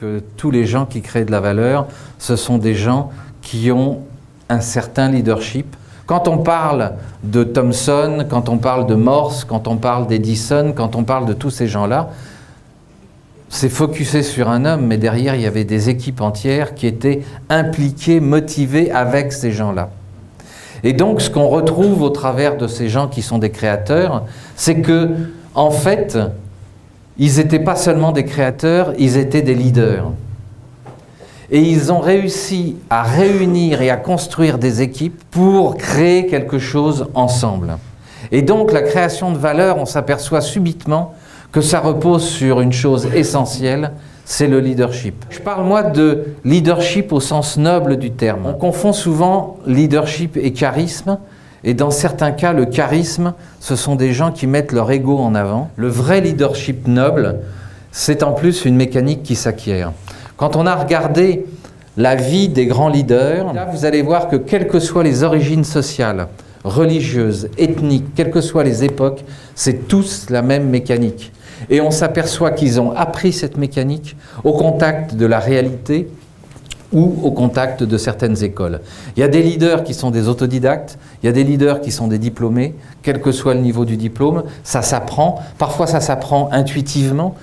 que tous les gens qui créent de la valeur, ce sont des gens qui ont un certain leadership. Quand on parle de Thomson, quand on parle de Morse, quand on parle d'Edison, quand on parle de tous ces gens-là, c'est focusé sur un homme, mais derrière, il y avait des équipes entières qui étaient impliquées, motivées avec ces gens-là. Et donc, ce qu'on retrouve au travers de ces gens qui sont des créateurs, c'est que, en fait, ils n'étaient pas seulement des créateurs, ils étaient des leaders. Et ils ont réussi à réunir et à construire des équipes pour créer quelque chose ensemble. Et donc, la création de valeur, on s'aperçoit subitement que ça repose sur une chose essentielle, c'est le leadership. Je parle, moi, de leadership au sens noble du terme. On confond souvent leadership et charisme, et dans certains cas, le charisme, ce sont des gens qui mettent leur ego en avant. Le vrai leadership noble, c'est en plus une mécanique qui s'acquiert. Quand on a regardé la vie des grands leaders, là, vous allez voir que quelles que soient les origines sociales, religieuses, ethniques, quelles que soient les époques, c'est tous la même mécanique. Et on s'aperçoit qu'ils ont appris cette mécanique au contact de la réalité ou au contact de certaines écoles. Il y a des leaders qui sont des autodidactes, il y a des leaders qui sont des diplômés, quel que soit le niveau du diplôme, ça s'apprend, parfois ça s'apprend intuitivement,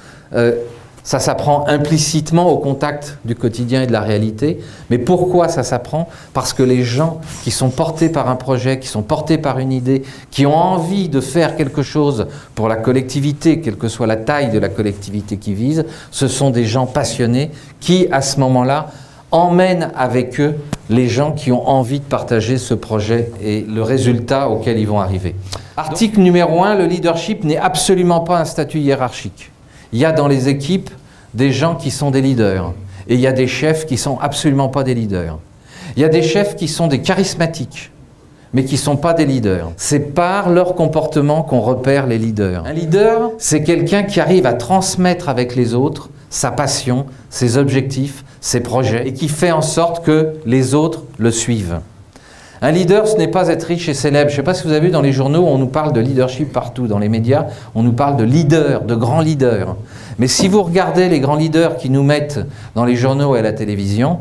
ça s'apprend implicitement au contact du quotidien et de la réalité. Mais pourquoi ça s'apprend? Parce que les gens qui sont portés par un projet, qui sont portés par une idée, qui ont envie de faire quelque chose pour la collectivité, quelle que soit la taille de la collectivité qu'ils visent, ce sont des gens passionnés qui, à ce moment-là, emmènent avec eux les gens qui ont envie de partager ce projet et le résultat auquel ils vont arriver. Article numéro 1, le leadership n'est absolument pas un statut hiérarchique. Il y a dans les équipes des gens qui sont des leaders et il y a des chefs qui ne sont absolument pas des leaders. Il y a des chefs qui sont des charismatiques mais qui ne sont pas des leaders. C'est par leur comportement qu'on repère les leaders. Un leader, c'est quelqu'un qui arrive à transmettre avec les autres sa passion, ses objectifs, ses projets et qui fait en sorte que les autres le suivent. Un leader, ce n'est pas être riche et célèbre. Je ne sais pas si vous avez vu dans les journaux, on nous parle de leadership partout. Dans les médias, on nous parle de leaders, de grands leaders. Mais si vous regardez les grands leaders qui nous mettent dans les journaux et à la télévision,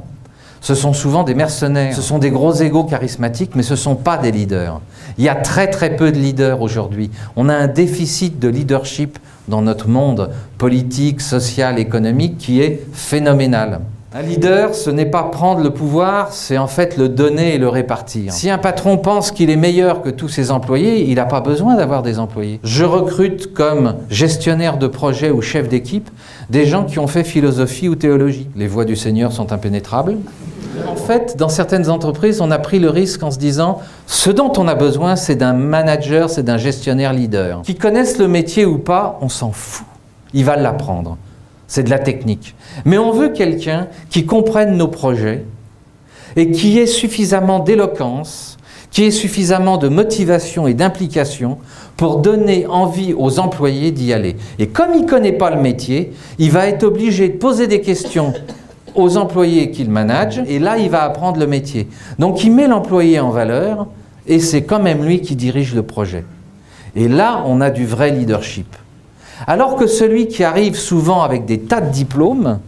ce sont souvent des mercenaires. Ce sont des gros égos charismatiques, mais ce ne sont pas des leaders. Il y a très très peu de leaders aujourd'hui. On a un déficit de leadership dans notre monde politique, social, économique qui est phénoménal. Un leader, ce n'est pas prendre le pouvoir, c'est en fait le donner et le répartir. Si un patron pense qu'il est meilleur que tous ses employés, il n'a pas besoin d'avoir des employés. Je recrute comme gestionnaire de projet ou chef d'équipe des gens qui ont fait philosophie ou théologie. Les voies du Seigneur sont impénétrables. En fait, dans certaines entreprises, on a pris le risque en se disant ce dont on a besoin, c'est d'un manager, c'est d'un gestionnaire leader. Qui connaissent le métier ou pas, on s'en fout. Il va l'apprendre. C'est de la technique. Mais on veut quelqu'un qui comprenne nos projets et qui ait suffisamment d'éloquence, qui ait suffisamment de motivation et d'implication pour donner envie aux employés d'y aller. Et comme il ne connaît pas le métier, il va être obligé de poser des questions aux employés qu'il manage et là, il va apprendre le métier. Donc, il met l'employé en valeur et c'est quand même lui qui dirige le projet. Et là, on a du vrai leadership. Alors que celui qui arrive souvent avec des tas de diplômes,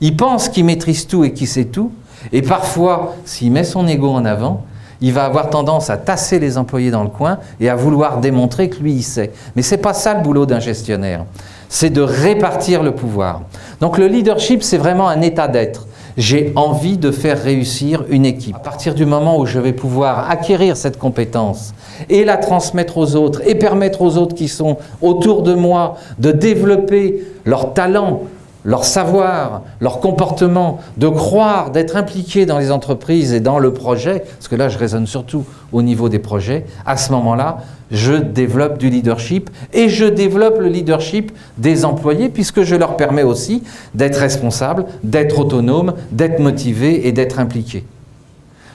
il pense qu'il maîtrise tout et qu'il sait tout, et parfois, s'il met son ego en avant, il va avoir tendance à tasser les employés dans le coin et à vouloir démontrer que lui, il sait. Mais ce n'est pas ça le boulot d'un gestionnaire, c'est de répartir le pouvoir. Donc le leadership, c'est vraiment un état d'être. J'ai envie de faire réussir une équipe. À partir du moment où je vais pouvoir acquérir cette compétence et la transmettre aux autres et permettre aux autres qui sont autour de moi de développer leur talent, leur savoir, leur comportement, de croire, d'être impliqués dans les entreprises et dans le projet, parce que là je raisonne surtout au niveau des projets, à ce moment-là, je développe du leadership et je développe le leadership des employés puisque je leur permets aussi d'être responsables, d'être autonomes, d'être motivés et d'être impliqués.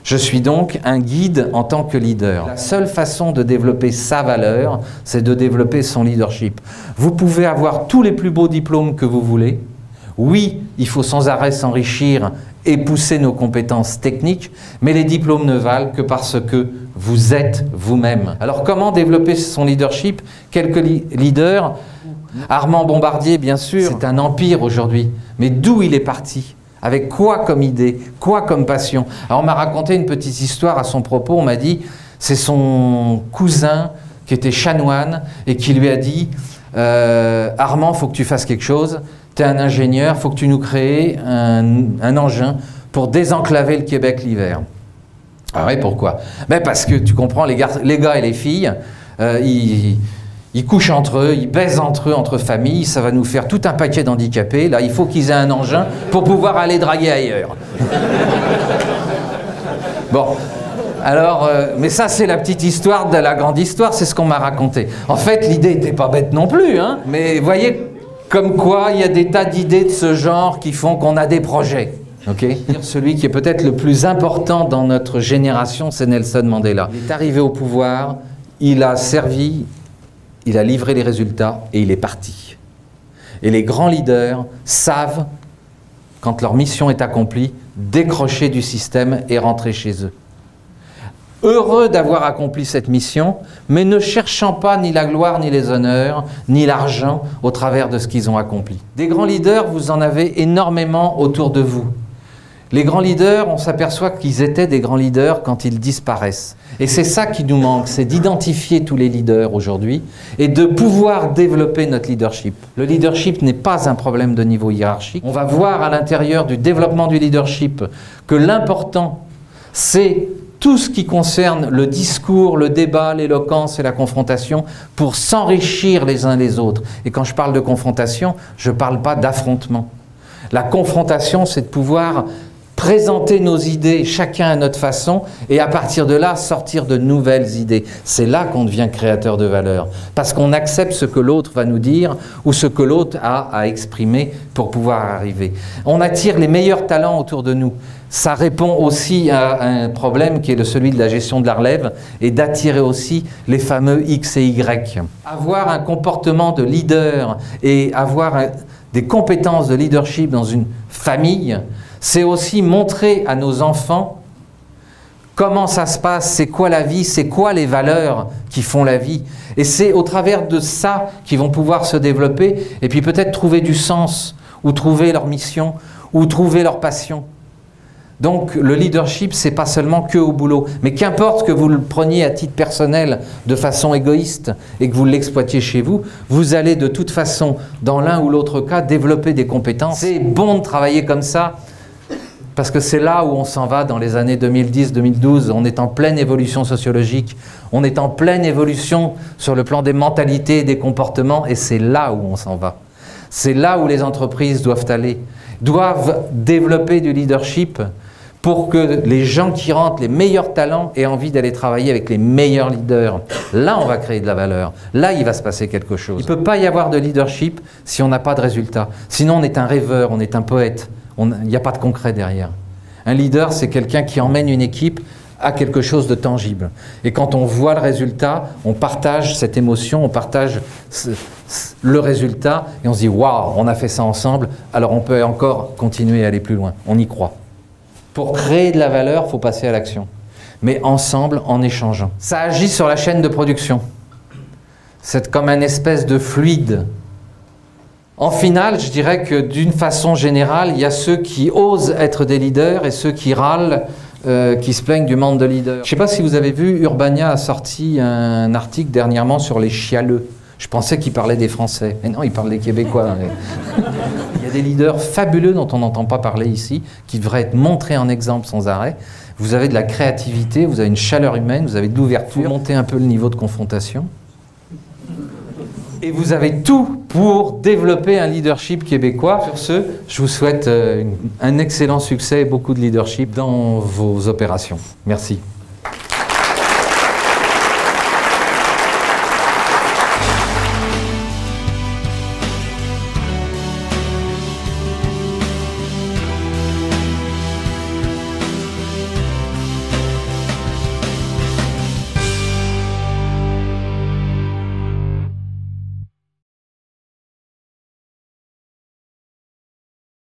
Je suis donc un guide en tant que leader. La seule façon de développer sa valeur, c'est de développer son leadership. Vous pouvez avoir tous les plus beaux diplômes que vous voulez. Oui, il faut sans arrêt s'enrichir et pousser nos compétences techniques, mais les diplômes ne valent que parce que vous êtes vous-même. Alors comment développer son leadership? Quelques leaders Armand Bombardier, bien sûr, c'est un empire aujourd'hui. Mais d'où il est parti? Avec quoi comme idée? Quoi comme passion? Alors on m'a raconté une petite histoire à son propos. On m'a dit, c'est son cousin qui était chanoine et qui lui a dit Armand, il faut que tu fasses quelque chose. Tu es un ingénieur, il faut que tu nous crées un engin pour désenclaver le Québec l'hiver. Ah oui, pourquoi? Mais parce que tu comprends, les gars et les filles, ils couchent entre eux, ils baisent entre eux, entre familles, ça va nous faire tout un paquet d'handicapés. Là, il faut qu'ils aient un engin pour pouvoir aller draguer ailleurs. Bon, alors, mais ça c'est la petite histoire de la grande histoire, c'est ce qu'on m'a raconté. En fait, l'idée n'était pas bête non plus, hein, mais vous voyez, comme quoi il y a des tas d'idées de ce genre qui font qu'on a des projets. Okay. Celui qui est peut-être le plus important dans notre génération, c'est Nelson Mandela. Il est arrivé au pouvoir, il a servi, il a livré les résultats et il est parti. Et les grands leaders savent, quand leur mission est accomplie, décrocher du système et rentrer chez eux. Heureux d'avoir accompli cette mission, mais ne cherchant pas ni la gloire, ni les honneurs, ni l'argent au travers de ce qu'ils ont accompli. Des grands leaders, vous en avez énormément autour de vous. Les grands leaders, on s'aperçoit qu'ils étaient des grands leaders quand ils disparaissent. Et c'est ça qui nous manque, c'est d'identifier tous les leaders aujourd'hui et de pouvoir développer notre leadership. Le leadership n'est pas un problème de niveau hiérarchique. On va voir à l'intérieur du développement du leadership que l'important, c'est tout ce qui concerne le discours, le débat, l'éloquence et la confrontation pour s'enrichir les uns les autres. Et quand je parle de confrontation, je ne parle pas d'affrontement. La confrontation, c'est de pouvoir présenter nos idées chacun à notre façon et à partir de là sortir de nouvelles idées. C'est là qu'on devient créateur de valeur parce qu'on accepte ce que l'autre va nous dire ou ce que l'autre a à exprimer pour pouvoir arriver. On attire les meilleurs talents autour de nous. Ça répond aussi à un problème qui est celui de la gestion de la relève et d'attirer aussi les fameux X et Y. Avoir un comportement de leader et avoir des compétences de leadership dans une famille, c'est aussi montrer à nos enfants comment ça se passe, c'est quoi la vie, c'est quoi les valeurs qui font la vie. Et c'est au travers de ça qu'ils vont pouvoir se développer et puis peut-être trouver du sens, ou trouver leur mission, ou trouver leur passion. Donc le leadership, c'est pas seulement que au boulot, mais qu'importe que vous le preniez à titre personnel de façon égoïste et que vous l'exploitiez chez vous, vous allez de toute façon, dans l'un ou l'autre cas, développer des compétences. C'est bon de travailler comme ça, parce que c'est là où on s'en va dans les années 2010-2012. On est en pleine évolution sociologique, on est en pleine évolution sur le plan des mentalités et des comportements, et c'est là où on s'en va. C'est là où les entreprises doivent aller, doivent développer du leadership pour que les gens qui rentrent, les meilleurs talents, aient envie d'aller travailler avec les meilleurs leaders. Là, on va créer de la valeur. Là, il va se passer quelque chose. Il ne peut pas y avoir de leadership si on n'a pas de résultat. Sinon, on est un rêveur, on est un poète. Il n'y a pas de concret derrière. Un leader, c'est quelqu'un qui emmène une équipe à quelque chose de tangible. Et quand on voit le résultat, on partage cette émotion, on partage le résultat, et on se dit « Waouh, on a fait ça ensemble, alors on peut encore continuer à aller plus loin. » On y croit. Pour créer de la valeur, il faut passer à l'action. Mais ensemble, en échangeant. Ça agit sur la chaîne de production. C'est comme un espèce de fluide. En finale, je dirais que d'une façon générale, il y a ceux qui osent être des leaders et ceux qui râlent, qui se plaignent du manque de leaders. Je ne sais pas si vous avez vu, Urbania a sorti un article dernièrement sur les chialeux. Je pensais qu'il parlait des Français, mais non, il parle des Québécois. Il y a des leaders fabuleux dont on n'entend pas parler ici, qui devraient être montrés en exemple sans arrêt. Vous avez de la créativité, vous avez une chaleur humaine, vous avez de l'ouverture, montez un peu le niveau de confrontation. Et vous avez tout pour développer un leadership québécois. Sur ce, je vous souhaite un excellent succès et beaucoup de leadership dans vos opérations. Merci.